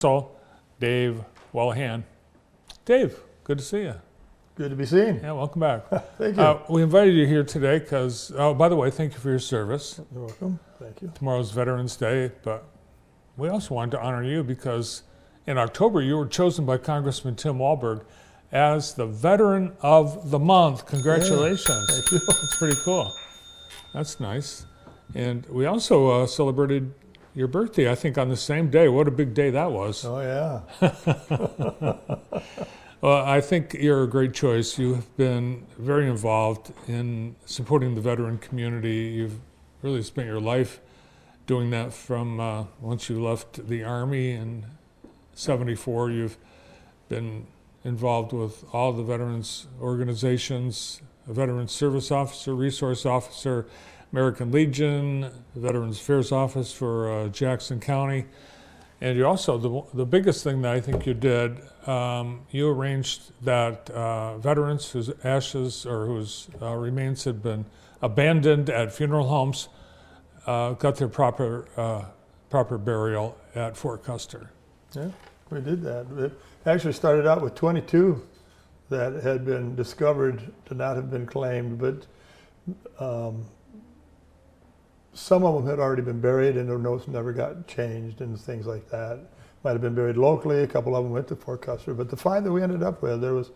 So, Dave Wellahan. Dave, good to see you. Good to be seen. Yeah, welcome back. Thank you. We invited you here today because, oh, by the way, thank you for your service. You're welcome. Thank you. Tomorrow's Veterans Day, but we also wanted to honor you because in October you were chosen by Congressman Tim Walberg as the Veteran of the Month. Congratulations. Yeah, thank you. That's pretty cool. That's nice. And we also celebrated your birthday, I think, on the same day. What a big day that was. Oh, yeah. Well, I think you're a great choice. You have been very involved in supporting the veteran community. You've really spent your life doing that from once you left the Army in '74. You've been involved with all the veterans organizations, a Veterans Service Officer, Resource Officer, American Legion, Veterans Affairs Office for Jackson County. And you also, the biggest thing that I think you did, you arranged that veterans whose ashes or whose remains had been abandoned at funeral homes got their proper burial at Fort Custer. Yeah, we did that. It actually started out with 22 that had been discovered to not have been claimed, but some of them had already been buried and their notes never got changed and things like that. Might have been buried locally, a couple of them went to Fort Custer, but the 5 that we ended up with, there was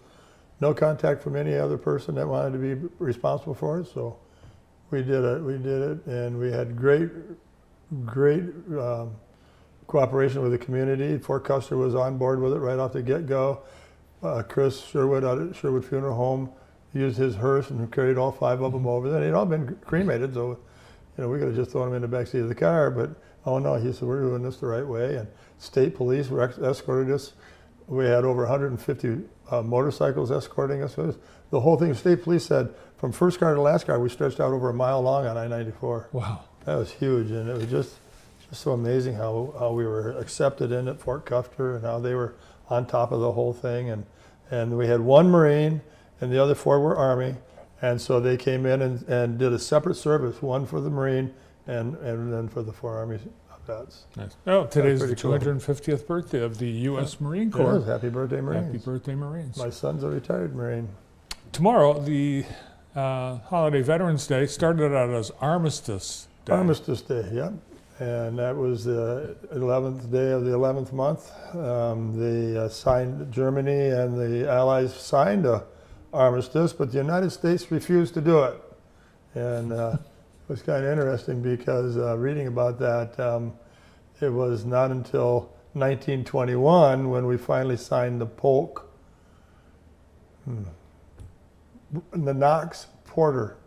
no contact from any other person that wanted to be responsible for it, so we did it, and we had great cooperation with the community. Fort Custer was on board with it right off the get-go. Chris Sherwood out at Sherwood Funeral Home used his hearse and carried all 5 of them over there. They'd all been cremated, so we could have just thrown them in the backseat of the car, but oh no, he said, we're doing this the right way. And state police escorted us. We had over 150 motorcycles escorting us. The whole thing, state police said, from first car to last car, we stretched out over a mile long on I-94. Wow. That was huge, and it was just so amazing how we were accepted in at Fort Custer and how they were on top of the whole thing. And we had 1 Marine, and the other 4 were Army. And so they came in and did a separate service, 1 for the Marine and then for the 4 Army vets. Nice. Oh, today's the cool. 250th birthday of the U.S. Marine Corps. Yes, happy birthday, Marines. Happy birthday, Marines. My son's a retired Marine. Tomorrow, the holiday Veterans Day started out as Armistice Day. Armistice Day, yep. And that was the 11th day of the 11th month. Germany and the Allies signed a armistice, but the United States refused to do it. And it was kind of interesting because reading about that, it was not until 1921 when we finally signed the Polk, the Knox-Porter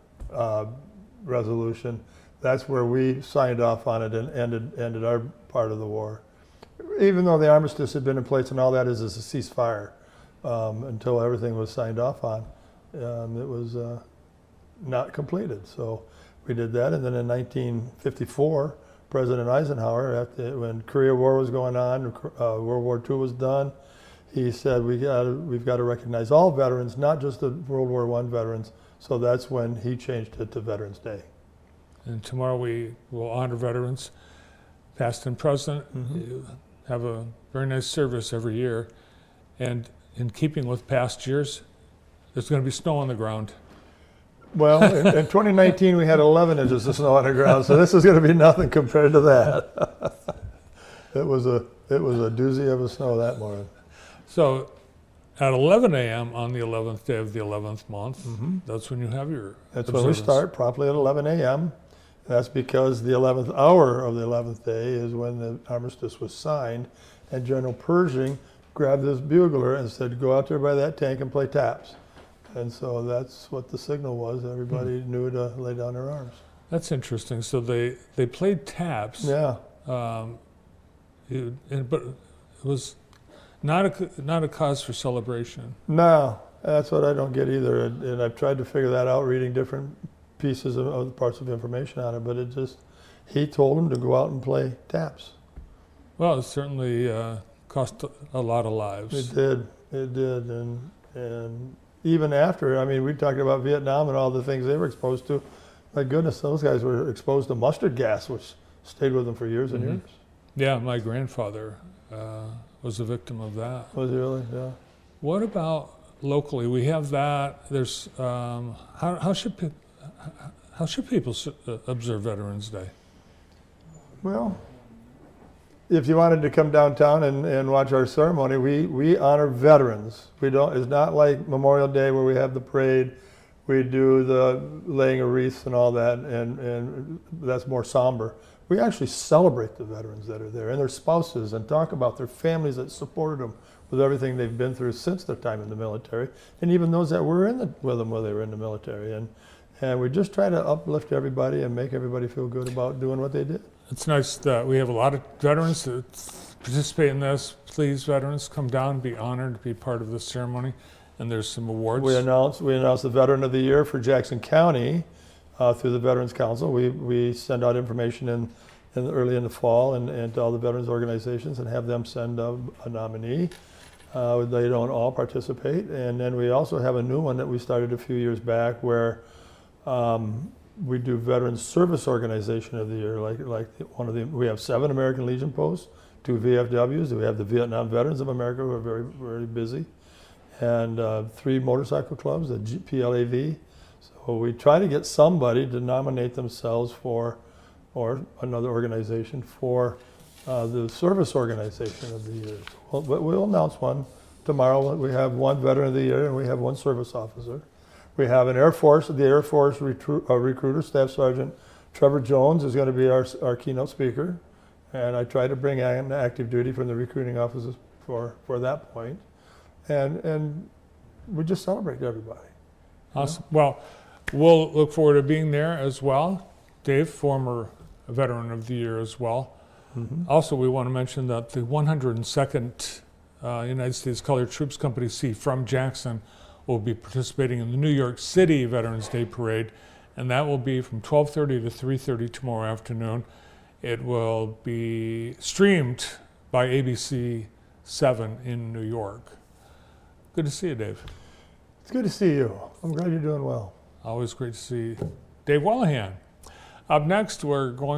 resolution. That's where we signed off on it and ended our part of the war. Even though the armistice had been in place and all that is a ceasefire. Until everything was signed off on, it was not completed. So we did that, and then in 1954, President Eisenhower, when Korea War was going on, World War II was done, he said we've got to recognize all veterans, not just the World War I veterans. So that's when he changed it to Veterans Day. And tomorrow we will honor veterans, past and present. You have a very nice service every year, and in keeping with past years, there's going to be snow on the ground. Well, in 2019 we had 11 inches of snow on the ground, so this is going to be nothing compared to that. It was a doozy of a snow that morning. So, at 11 a.m. on the 11th day of the 11th month, that's when you have your That's observance. when we start, promptly at 11 a.m. That's because the 11th hour of the 11th day is when the armistice was signed, and General Pershing grabbed this bugler and said, go out there by that tank and play taps. And so that's what the signal was. Everybody knew to lay down their arms. That's interesting. So they played taps. Yeah. But it was not a cause for celebration. No, that's what I don't get either. And I've tried to figure that out reading different pieces of parts of information on it, but he told them to go out and play taps. Well, it certainly cost a lot of lives. It did, and even after, I mean, we talked about Vietnam and all the things they were exposed to. My goodness, those guys were exposed to mustard gas, which stayed with them for years and years. Yeah, my grandfather was a victim of that. Was it really? Yeah. What about locally? We have that. There's how should people observe Veterans Day? Well, if you wanted to come downtown and watch our ceremony, we honor veterans. We don't. It's not like Memorial Day where we have the parade. We do the laying of wreaths and all that, and that's more somber. We actually celebrate the veterans that are there and their spouses and talk about their families that supported them with everything they've been through since their time in the military, and even those that were with them while they were in the military. And we just try to uplift everybody and make everybody feel good about doing what they did. It's nice that we have a lot of veterans that participate in this. Please, veterans, come down, be honored, be part of this ceremony. And there's some awards. We announced the Veteran of the Year for Jackson County through the Veterans Council. We send out information early in the fall and to all the veterans organizations and have them send a nominee. They don't all participate. And then we also have a new one that we started a few years back where we do Veterans Service Organization of the Year. We have 7 American Legion posts, 2 VFWs. We have the Vietnam Veterans of America who are very, very busy, and 3 motorcycle clubs, the PLAV. So we try to get somebody to nominate themselves or another organization for the Service Organization of the Year. We'll announce one tomorrow. We have 1 Veteran of the Year and we have 1 Service Officer. We have the Air Force recruiter, Staff Sergeant Trevor Jones is going to be our keynote speaker. And I try to bring in active duty from the recruiting offices for that point. And we just celebrate everybody. Awesome. Well, we'll look forward to being there as well. Dave, former Veteran of the Year as well. Mm-hmm. Also, we want to mention that the 102nd United States Colored Troops Company C from Jackson will be participating in the New York City Veterans Day Parade, and that will be from 12:30 to 3:30 tomorrow afternoon. It will be streamed by ABC 7 in New York. Good to see you, Dave. It's good to see you. I'm glad you're doing well. Always great to see Dave Wallahan. Up next, we're going